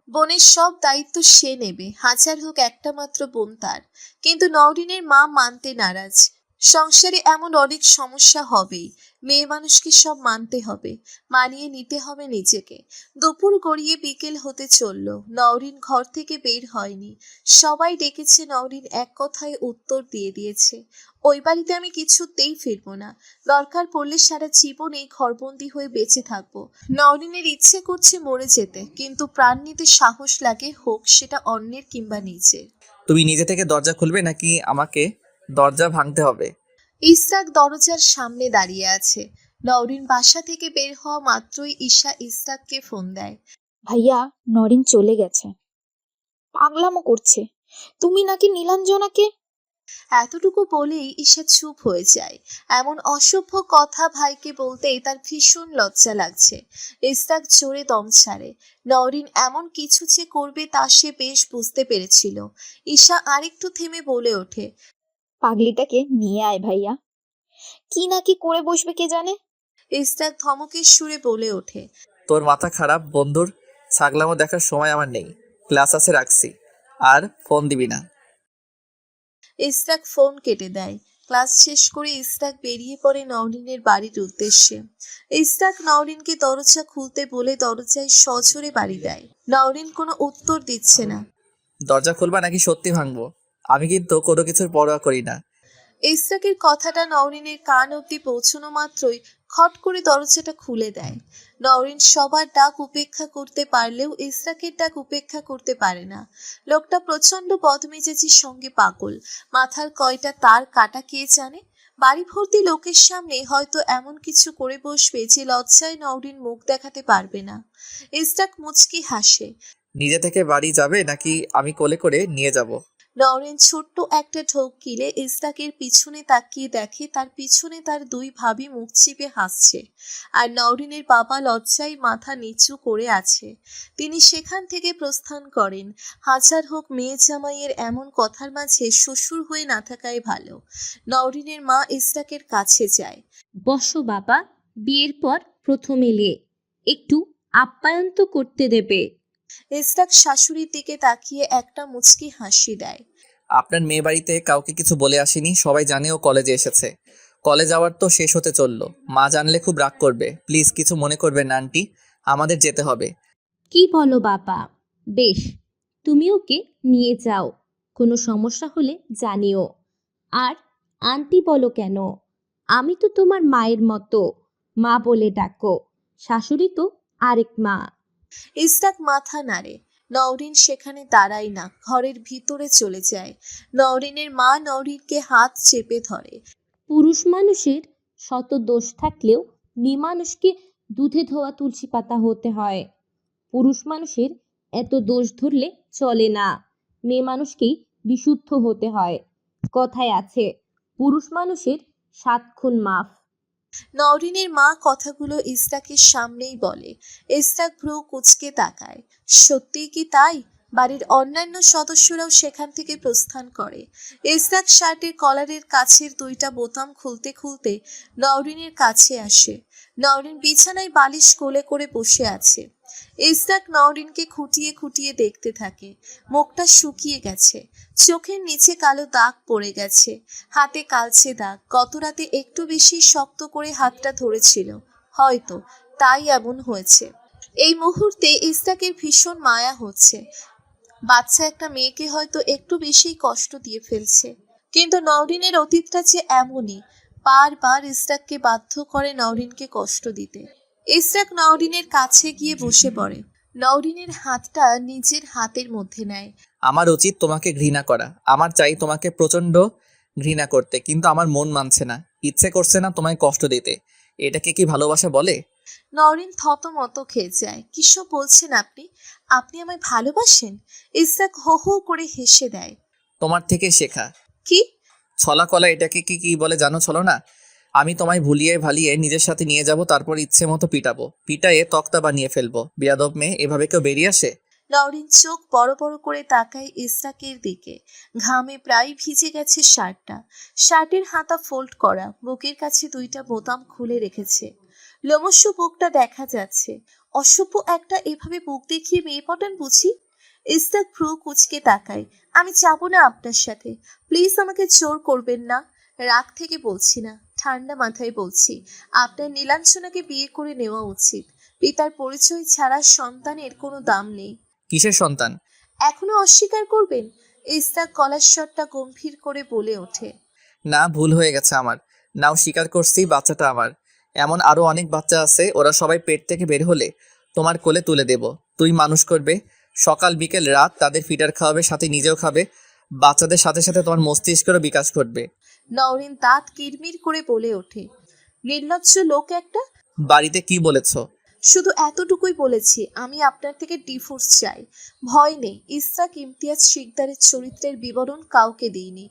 বোনের সব দায়িত্ব সে নেবে, হাজার হোক একটা মাত্র বোন তার। কিন্তু নওরিনের মা মানতে নারাজ। সংসারে এমন অনেক সমস্যা হবেই, মেয়ে মানুষকে সব মানতে হবে, মানিয়ে নিতে হবে নিজেকে। দুপুর গড়িয়ে বিকেল হতে চলল, নওরিন ঘর থেকে বের হয়নি। সবাই ডেকেছে, নওরিন এক কথায় উত্তর দিয়ে দিয়েছে, ওই বাড়িতে আমি কিছুতেই ফিরবো না। দরকার পড়লে সারা জীবন এই ঘরবন্দি হয়ে বেঁচে থাকবো। নওরিনের ইচ্ছে করছে মরে যেতে, কিন্তু প্রাণ নিতে সাহস লাগে, হোক সেটা অন্যের কিংবা নিজের। তুমি নিজে থেকে দরজা খুলবে নাকি আমাকে দরজা ভাঙতে হবে? ইসরাক দরজার সামনে দাঁড়িয়ে আছে। নওরিন বাসা থেকে বের হওয়া মাত্রই ঈশা ইসরাককে ফোন দেয়। ভাইয়া, নরিন চলে গেছে। পাগলামো করছে। তুমি নাকি নীলাঞ্জনাকে। এতটুকু বলেই ঈশা চুপ হয়ে যায়। এমন অসভ্য কথা ভাইকে বলতেই তার ভীষণ লজ্জা লাগছে। ইসরাক জোরে দম ছাড়ে। নওরিন এমন কিছু যে করবে তা সে বেশ বুঝতে পেরেছিল। ঈশা আরেকটু থেমে বলে ওঠে, পাগলিটাকে নিয়ে আয় ভাইয়া। কি না কি করে বসবে কে জানে। ইসরাক ধমকের সুরে বলে ওঠে, তোর মাথা খারাপ? বন্ধুর ছাগলামো দেখার সময় আমার নেই, ক্লাস আছে, রাখছি। আর ফোন দিবি না। ইসরাক ফোন কেটে দেয়। ক্লাস শেষ করে ইসরাক বেরিয়ে পড়ে নওরিনের বাড়ির উদ্দেশ্যে। ইসরাক নওরিনকে দরজা খুলতে বলে দরজায় সজোরে বাড়ি দেয়। নওরিন কোনো উত্তর দিচ্ছে না। দরজা খুলবা নাকি সত্যি ভাঙবো? আমি কিন্তু কোনো কিছুর পরোয়া করি না। ইসরাকের কথাটা নওরিনের কান অবধি পৌঁছানো মাত্রই খট করে দরজাটা খুলে দেয়। নওরিন সবার ডাক উপেক্ষা করতে পারলেও ইসরাকের ডাক উপেক্ষা করতে পারে না। লোকটা প্রচন্ড বদমেজাজির সঙ্গে পাগল। মাথার কয়টা তার কাটা কে জানে। বাড়ি ভর্তি লোকের সামনে হয়তো এমন কিছু করে বসবে যে লজ্জায় নওরিন মুখ দেখাতে পারবে না। ইসরাক মুচকি হাসে। নিজে থেকে বাড়ি যাবে নাকি আমি কোলে করে নিয়ে যাব? নওরিন ছোট্ট একটা ঢোক গিলে ইসরাকের পিছনে তাকিয়ে দেখে তার পিছনে তার দুই ভাবি মুখ চিপে হাসছে, আর নওরিনের বাবা লজ্জায় মাথা নিচু করে আছে। তিনি সেখান থেকে প্রস্থান করেন। হাজার হোক মেয়ে জামাইয়ের এমন কথার মাঝে শ্বশুর হয়ে না থাকাই ভালো। নওরিনের মা ইসরাকের কাছে যায়। বসো বাবা, বিয়ের পর প্রথম এলে একটু আপ্যায়ন তো করতে দেবে। ইসরাক শাশুড়ির দিকে তাকিয়ে একটা মুচকি হাসি দেয়। আপনার মেয়ে বাড়িতে কাউকে কিছু বলে আসেনি, সবাই জানে ও কলেজে এসেছে। কলেজ আওয়ার তো শেষ হতে চললো, মা জানলে খুব রাগ করবে। প্লিজ কিছু মনে করবেন না আন্টি, আমাদের যেতে হবে। কি বলো বাবা? বেশ, তুমি ওকে নিয়ে যাও, কোনো সমস্যা হলে জানিও। আর আন্টি বলো কেন? আমি তো তোমার মায়ের মতো, মা বলে ডাকো। শাশুড়ি তো আরেক মা। ইসরাক মাথা নাড়ে। নওরিন সেখানে দাঁড়ায় না, ঘরের ভিতরে চলে যায়। নওরিনের মা নওরিনকে হাত চেপে ধরে। পুরুষ মানুষের শত দোষ থাকলেও মেয়ে মানুষকে দুধে ধোয়া তুলসী পাতা হতে হয়। পুরুষ মানুষের এত দোষ ধরলে চলে না, মেয়ে মানুষকেই বিশুদ্ধ হতে হয়। কথায় আছে, পুরুষ মানুষের 7 খুন মাফ। নওরিনের মা কথাগুলো ইসরাকের সামনেই বলে। ইসরাক ভ্রু কুঁচকে তাকায়। সত্যিই কি তাই? বাড়ির অন্যান্য সদস্যরাও সেখান থেকে প্রস্থান করে। ইসরাক শার্টের কলারের কাছের দুইটা বোতাম খুলতে খুলতে নওরিনের কাছে আসে। নওরিন বিছানায় বালিশ কোলে করে বসে আছে। ইসরাক নওরিনকে খুঁটিয়ে খুঁটিয়ে দেখতে থাকে। মুখটা শুকিয়ে গেছে, চোখের নিচে কালো দাগ পড়ে গেছে, হাতে কালচে দাগ। গত রাতে একটু বেশি শক্ত করে হাতটা ধরেছিল, হয়তো তাই এমন হয়েছে। এই মুহূর্তে ইসরাকের ভীষণ মায়া হচ্ছে। বাচ্চা একটা মেয়েকে হয়তো একটু বেশি কষ্ট দিয়ে ফেলছে। কিন্তু নওরিনের অতীতটা যে এমনই, বারবার ইসরাককে বাধ্য করে নওরিনকে কষ্ট দিতে। ইসরাক নওরিনের কাছে গিয়ে বসে পড়ে। নওরিনের হাতটা নিজের হাতের মধ্যে নেয়। আমার উচিত তোমাকে ঘৃণা করা, আমার চাই তোমাকে প্রচন্ড ঘৃণা করতে, কিন্তু আমার মন মানছে না, ইচ্ছে করছে না তোমায় কষ্ট দিতে। এটাকে কি ভালোবাসা বলে? নওরিন থতমত খেয়ে যায়। কিসব বলছেন আপনি? আপনি আমায় ভালোবাসেন? ইসরাক হো হো করে হেসে দেয়। তোমার থেকে শেখা। কি? ছলা কলা এটাকে কি কি বলে জানো? ছলো না। আমি তোমায় ভুলিয়ে ভালিয়ে নিজের সাথে নিয়ে যাব, তারপর ইচ্ছে মতো পিটাবো, পিটায়ে তক্তা বানিয়ে ফেলবো। বেয়াদব মেয়ে, এভাবে কেউ বেরিয়ে আসে? নওরিন চোখ বড় বড় করে তাকায় ইসরাকের দিকে। ঘামে প্রায় ভিজে গেছে শার্টটা। শার্টের হাতা ফোল্ড করা, বুকের কাছে দুইটা বোতাম খুলে রেখেছে। লোমস্য বুকটা দেখা যাচ্ছে। অসভ্য একটা, এভাবে বুক দেখিয়ে মেয়ে পটান বুঝি? ইস্তাক ভ্রু কুচকে তাকায়। আমি যাবো না আপনার সাথে, প্লিজ আমাকে জোর করবেন না। রাগ থেকে বলছি না, ঠান্ডা মাথায় বলছি। আপনার নীলাঞ্জনাকে বিয়ে করে নেওয়া উচিত। পিতার পরিচয় ছাড়া সন্তানের কোনো দাম নেই। কিসের সন্তান? এখনো অস্বীকার করবেন? ইস্তাক গলার স্বরটা গম্ভীর করে বলে ওঠে। না, ভুল হয়ে গেছে আমার। নাও স্বীকার করছি, বাচ্চাটা আমার। এমন আরো অনেক বাচ্চা আছে, ওরা সবাই পেট থেকে বের হলে তোমার কোলে তুলে দেব। তুই মানুষ করবে, সকাল বিকেল রাত তাদের ফিডার খাওয়াবে, সাথে নিজেও খাবে। বাচ্চাদের সাথে সাথে তোমার মস্তিষ্কেরও বিকাশ ঘটবে। নওরিন দাঁত কিরমির করে বলে ওঠে। নির্লজ্জ লোক একটা। বাড়িতে কি বলেছো? শুধু এতটুকুই বলেছি, আমি আপনার থেকে ডিভোর্স চাই। ভয় নেই, ইসরাক ইমতিয়াজ শিকদারের চরিত্রের বিবরণ কাউকে দিইনি।